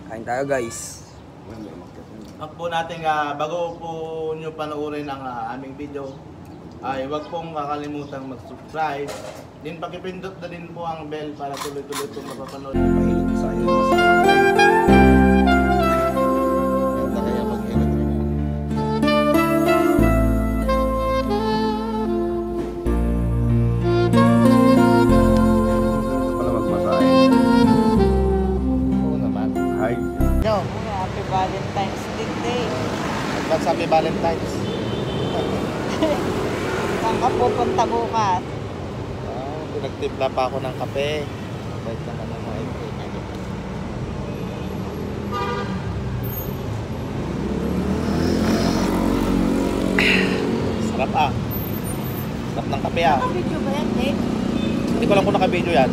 Kain tayo guys. Ang po natin, bago po nyo panoorin ang aming video, ay huwag pong kakalimutan mag-subscribe. Din pakipindot na din po ang bell para tuloy-tuloy pong mapapanood. Mahilig sa akin mas Ganda kaya mag-edit rin. pala magmasahe. Oo naman. Hi. Yo, Happy Valentine's Day. advance happy Valentine's. Saan ka pupunta bukas? Pinagtimpla pa ako ng kape. Bait naman ang mga ito. Sarap ah. Sarap ng kape ah. Naka-video ba yan, Nick? Hindi ko lang kung naka-video yan.